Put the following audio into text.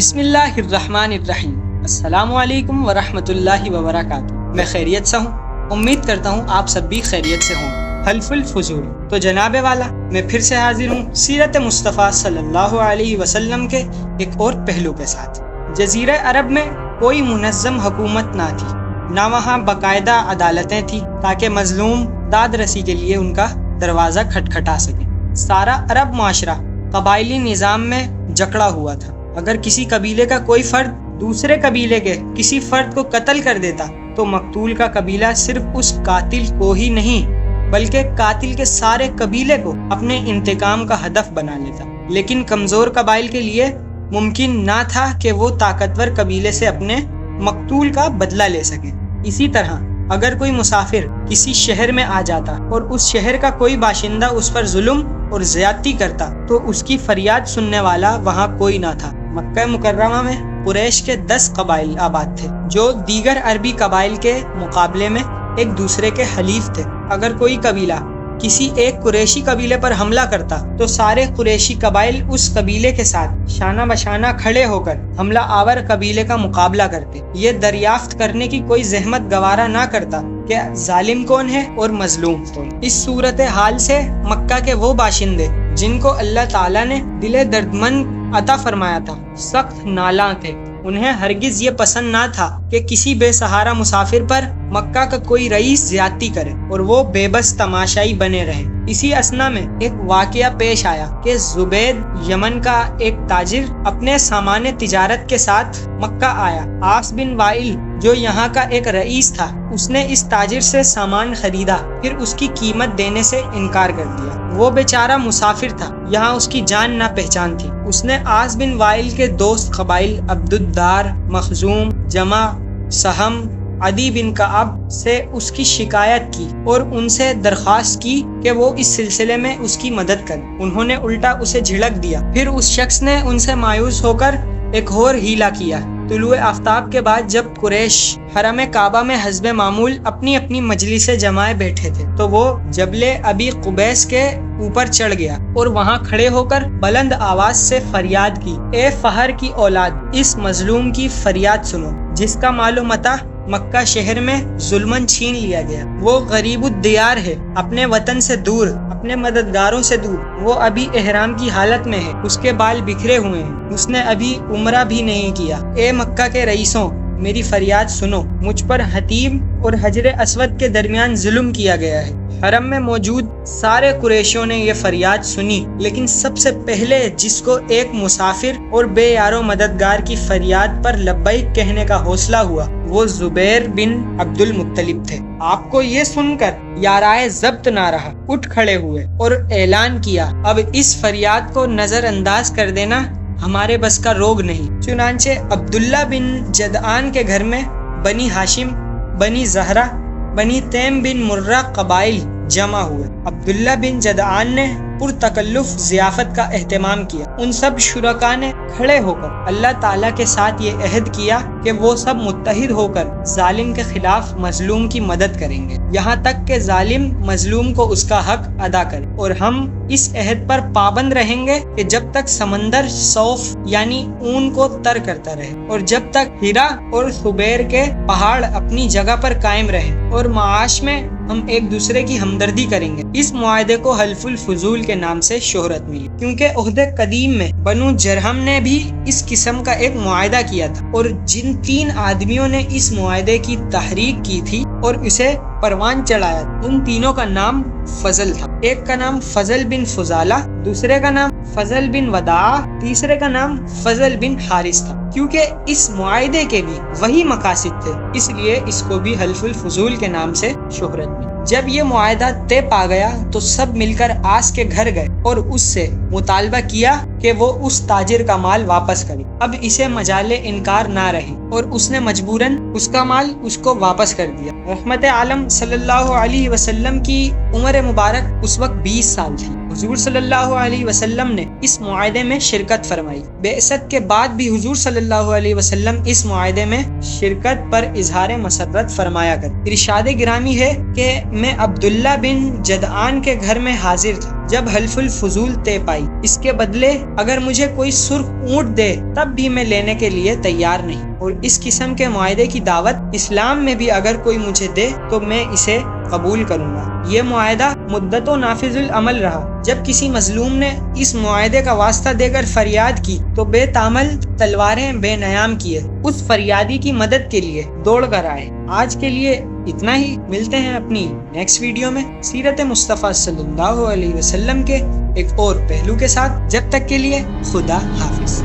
بسم اللہ الرحمن الرحیم۔ السلام علیکم ورحمۃ اللہ وبرکاتہ۔ میں خیریت سے ہوں، امید کرتا ہوں آپ سب بھی خیریت سے ہوں۔ حلف الفضول۔ تو جناب والا، میں پھر سے حاضر ہوں سیرت مصطفیٰ صلی اللہ علیہ وسلم کے ایک اور پہلو کے ساتھ۔ جزیرہ عرب میں کوئی منظم حکومت نہ تھی، نہ وہاں باقاعدہ عدالتیں تھیں تاکہ مظلوم داد رسی کے لیے ان کا دروازہ کھٹکھٹا سکے۔ سارا عرب معاشرہ قبائلی نظام میں جکڑا ہوا تھا۔ اگر کسی قبیلے کا کوئی فرد دوسرے قبیلے کے کسی فرد کو قتل کر دیتا تو مقتول کا قبیلہ صرف اس قاتل کو ہی نہیں بلکہ قاتل کے سارے قبیلے کو اپنے انتقام کا ہدف بنا لیتا۔ لیکن کمزور قبائل کے لیے ممکن نہ تھا کہ وہ طاقتور قبیلے سے اپنے مقتول کا بدلہ لے سکے۔ اسی طرح اگر کوئی مسافر کسی شہر میں آ جاتا اور اس شہر کا کوئی باشندہ اس پر ظلم اور زیادتی کرتا تو اس کی فریاد سننے والا وہاں کوئی نہ تھا۔ مکہ مکرمہ میں قریش کے 10 قبائل آباد تھے جو دیگر عربی قبائل کے مقابلے میں ایک دوسرے کے حلیف تھے۔ اگر کوئی قبیلہ کسی ایک قریشی قبیلے پر حملہ کرتا تو سارے قریشی قبائل اس قبیلے کے ساتھ شانہ بشانہ کھڑے ہو کر حملہ آور قبیلے کا مقابلہ کرتے، یہ دریافت کرنے کی کوئی زحمت گوارا نہ کرتا کہ ظالم کون ہے اور مظلوم کون۔ اس صورتحال سے مکہ کے وہ باشندے جن کو اللہ تعالیٰ نے دل دردمند عطا فرمایا تھا سخت نالاں تھے۔ انہیں ہرگز یہ پسند نہ تھا کہ کسی بے سہارا مسافر پر مکہ کا کوئی رئیس زیادتی کرے اور وہ بے بس تماشائی بنے رہے۔ اسی اثنا میں ایک واقعہ پیش آیا کہ زبید یمن کا ایک تاجر اپنے سامان تجارت کے ساتھ مکہ آیا۔ عاص بن وائل جو یہاں کا ایک رئیس تھا، اس نے اس تاجر سے سامان خریدا، پھر اس کی قیمت دینے سے انکار کر دیا۔ وہ بیچارہ مسافر تھا، یہاں اس کی جان نہ پہچان تھی۔ اس نے عاص بن وائل کے دوست قبائل عبد الدار، مخزوم، جمع، سہم، عدی بن کعب سے اس کی شکایت کی اور ان سے درخواست کی کہ وہ اس سلسلے میں اس کی مدد کریں۔ انہوں نے الٹا اسے جھڑک دیا۔ پھر اس شخص نے ان سے مایوس ہو کر ایک اور ہیلا کیا۔ طلوع آفتاب کے بعد جب قریش حرم کعبہ میں حسب معمول اپنی اپنی مجلسیں جمائے بیٹھے تھے تو وہ جبل ابی قبیس کے اوپر چڑھ گیا اور وہاں کھڑے ہو کر بلند آواز سے فریاد کی، اے فہر کی اولاد، اس مظلوم کی فریاد سنو جس کا مال و متاع مکہ شہر میں ظلماً چھین لیا گیا۔ وہ غریب الدیار ہے، اپنے وطن سے دور، اپنے مددگاروں سے دور۔ وہ ابھی احرام کی حالت میں ہے، اس کے بال بکھرے ہوئے ہیں، اس نے ابھی عمرہ بھی نہیں کیا۔ اے مکہ کے رئیسوں، میری فریاد سنو، مجھ پر حتیم اور حجر اسود کے درمیان ظلم کیا گیا ہے۔ حرم میں موجود سارے قریشیوں نے یہ فریاد سنی، لیکن سب سے پہلے جس کو ایک مسافر اور بے یار و مددگار کی فریاد پر لبیک کہنے کا حوصلہ ہوا وہ زبیر بن عبد المطلب تھے۔ آپ کو یہ سن کر یارائے ضبط نہ رہا، اٹھ کھڑے ہوئے اور اعلان کیا، اب اس فریاد کو نظر انداز کر دینا ہمارے بس کا روگ نہیں۔ چنانچہ عبداللہ بن جدعان کے گھر میں بنی ہاشم، بنی زہرہ، بنی تیم بن مرہ قبائل جمع ہوئے۔ عبداللہ بن جدعان نے پرتکلف ضیافت کا اہتمام کیا۔ ان سب شرکاء نے کھڑے ہو کر اللہ تعالیٰ کے ساتھ یہ عہد کیا کہ وہ سب متحد ہو کر ظالم کے خلاف مظلوم کی مدد کریں گے، یہاں تک کہ ظالم مظلوم کو اس کا حق ادا کرے، اور ہم اس عہد پر پابند رہیں گے کہ جب تک سمندر صوف یعنی اون کو تر کرتا رہے، اور جب تک ہیرا اور خبیر کے پہاڑ اپنی جگہ پر قائم رہیں، اور معاش میں ہم ایک دوسرے کی ہمدردی کریں گے۔ اس معاہدے کو حلف الفضول کے نام سے شہرت ملی، کیونکہ عہد قدیم میں بنو جرہم نے بھی اس قسم کا ایک معاہدہ کیا تھا، اور جن 3 آدمیوں نے اس معاہدے کی تحریک کی تھی اور اسے پروان چڑھایا، ان تینوں کا نام فضل تھا۔ ایک کا نام فضل بن فضالہ، دوسرے کا نام فضل بن وداع، تیسرے کا نام فضل بن حارث تھا۔ کیونکہ اس معاہدے کے بھی وہی مقاصد تھے، اس لیے اس کو بھی حلف الفضول کے نام سے شہرت ملی۔ جب یہ معاہدہ طے پا گیا تو سب مل کر عاص کے گھر گئے اور اس سے مطالبہ کیا کہ وہ اس تاجر کا مال واپس کرے۔ اب اسے مجال انکار نہ رہی اور اس نے مجبوراً اس کا مال اس کو واپس کر دیا۔ رحمت عالم صلی اللہ علیہ وسلم کی عمر مبارک اس وقت 20 سال تھی۔ حضور صلی اللہ علیہ وسلم نے اس معاہدے میں شرکت فرمائی۔ بعثت کے بعد بھی حضور صلی اللہ علیہ وسلم اس معاہدے میں شرکت پر اظہار مسرت فرمایا کرتے۔ ارشاد گرامی ہے کہ میں عبداللہ بن جدعان کے گھر میں حاضر تھا، جب حلف الفضول طے پائی، اس کے بدلے اگر مجھے کوئی سرخ اونٹ دے تب بھی میں لینے کے لیے تیار نہیں، اور اس قسم کے معاہدے کی دعوت اسلام میں بھی اگر کوئی مجھے دے تو میں اسے قبول کروں گا۔ یہ معاہدہ مدتوں نافذ العمل رہا۔ جب کسی مظلوم نے اس معاہدے کا واسطہ دے کر فریاد کی تو بے تامل تلواریں بے نیام کیے اس فریادی کی مدد کے لیے دوڑ کر آئے۔ آج کے لیے اتنا ہی، ملتے ہیں اپنی نیکسٹ ویڈیو میں سیرت مصطفیٰ صلی اللہ علیہ وسلم کے ایک اور پہلو کے ساتھ۔ جب تک کے لیے خدا حافظ۔